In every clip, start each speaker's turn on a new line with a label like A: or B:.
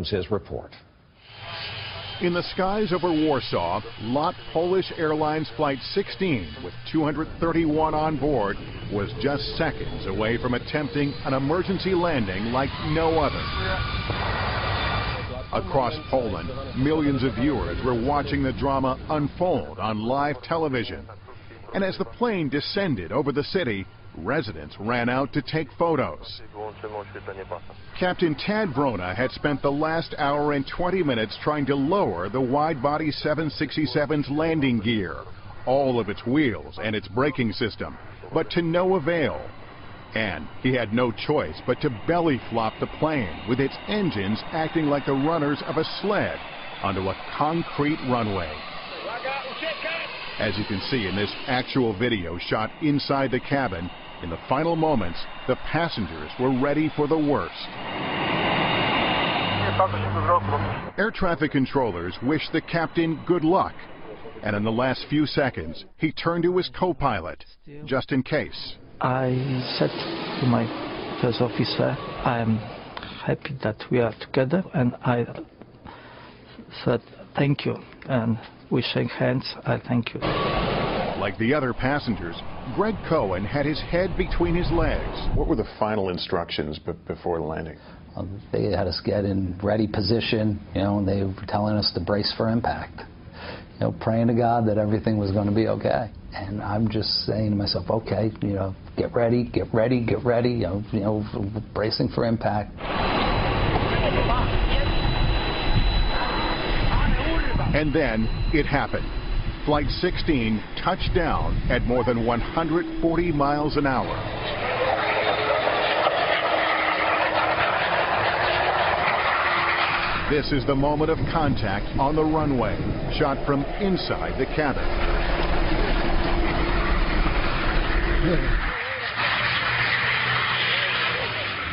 A: His report.
B: In the skies over Warsaw, LOT Polish Airlines Flight 16, with 231 on board, was just seconds away from attempting an emergency landing like no other. Across Poland, millions of viewers were watching the drama unfold on live television. And as the plane descended over the city, residents ran out to take photos. Captain Tad Vrona had spent the last hour and 20 minutes trying to lower the wide-body 767's landing gear, all of its wheels and its braking system, but to no avail. And he had no choice but to belly flop the plane, with its engines acting like the runners of a sled, onto a concrete runway. As you can see in this actual video shot inside the cabin, in the final moments, the passengers were ready for the worst. Air traffic controllers wished the captain good luck, and in the last few seconds, he turned to his co-pilot, just in case.
C: I said to my first officer, I am happy that we are together, and I said thank you, and we shake hands. I thank you.
B: Like the other passengers, Greg Cohen had his head between his legs.
D: What were the final instructions before landing?
E: They had us get in ready position, and they were telling us to brace for impact. Praying to God that everything was going to be okay. And I'm just saying to myself, okay, get ready, get ready, get ready, bracing for impact.
B: And then it happened. Flight 16 touched down at more than 140 miles an hour. This is the moment of contact on the runway, shot from inside the cabin.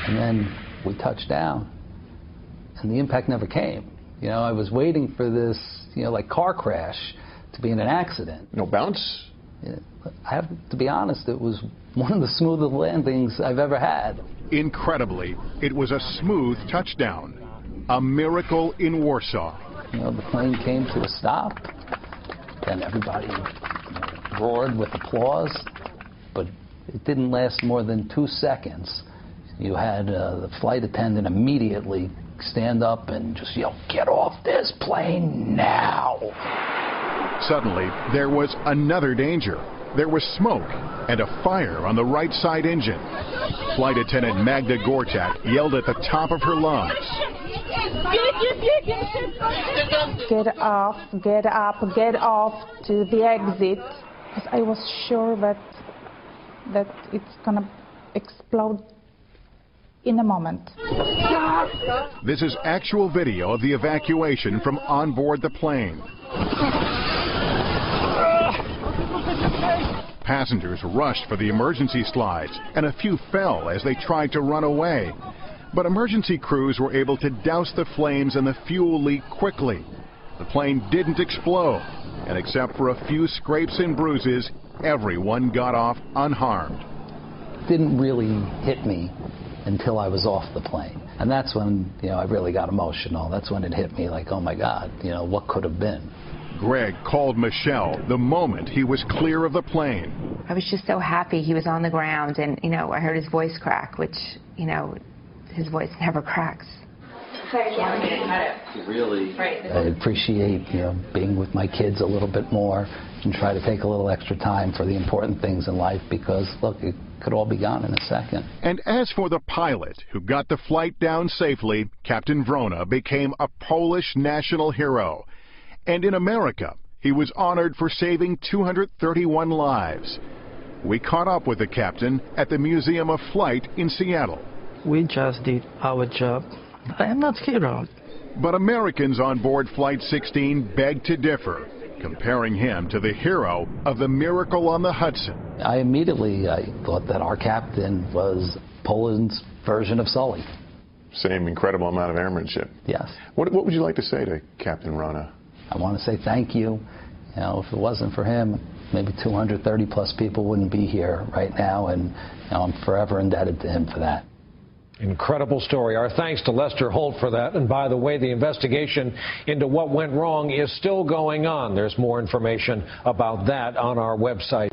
E: And then we touched down, and the impact never came. I was waiting for this, like car crash to be in an accident.
D: No bounce?
E: I have to be honest, it was one of the smoothest landings I've ever had.
B: Incredibly, it was a smooth touchdown. A miracle in Warsaw.
E: The plane came to a stop, and everybody roared with applause, but it didn't last more than 2 seconds. You had the flight attendant immediately stand up and just yell, "Get off this plane now!"
B: Suddenly, there was another danger. There was smoke and a fire on the right side engine. Flight attendant Magda Gortat yelled at the top of her lungs.
F: Get off, get up, get off to the exit. Because I was sure that it's going to explode in a moment.
B: This is actual video of the evacuation from on board the plane. Passengers rushed for the emergency slides, and a few fell as they tried to run away. But emergency crews were able to douse the flames and the fuel leak quickly. The plane didn't explode, and except for a few scrapes and bruises, everyone got off unharmed.
E: It didn't really hit me until I was off the plane. And that's when, I really got emotional. That's when it hit me like, oh my God, what could have been?
B: Greg called Michelle the moment he was clear of the plane.
G: I was just so happy he was on the ground, and, I heard his voice crack, which, his voice never cracks.
E: Really, I appreciate, being with my kids a little bit more and try to take a little extra time for the important things in life because, look, it could all be gone in a second.
B: And as for the pilot who got the flight down safely, Captain Vrona became a Polish national hero. And in America, he was honored for saving 231 lives. We caught up with the captain at the Museum of Flight in Seattle.
C: We just did our job. I am not hero.
B: But Americans on board Flight 16 begged to differ, comparing him to the hero of the Miracle on the Hudson.
E: I thought that our captain was Poland's version of Sully.
D: Same incredible amount of airmanship.
E: Yes.
D: What would you like to say to Captain Vrona?
E: I want to say thank you. If it wasn't for him, maybe 230 plus people wouldn't be here right now, and I'm forever indebted to him for that.
A: Incredible story. Our thanks to Lester Holt for that. And by the way, the investigation into what went wrong is still going on. There's more information about that on our website.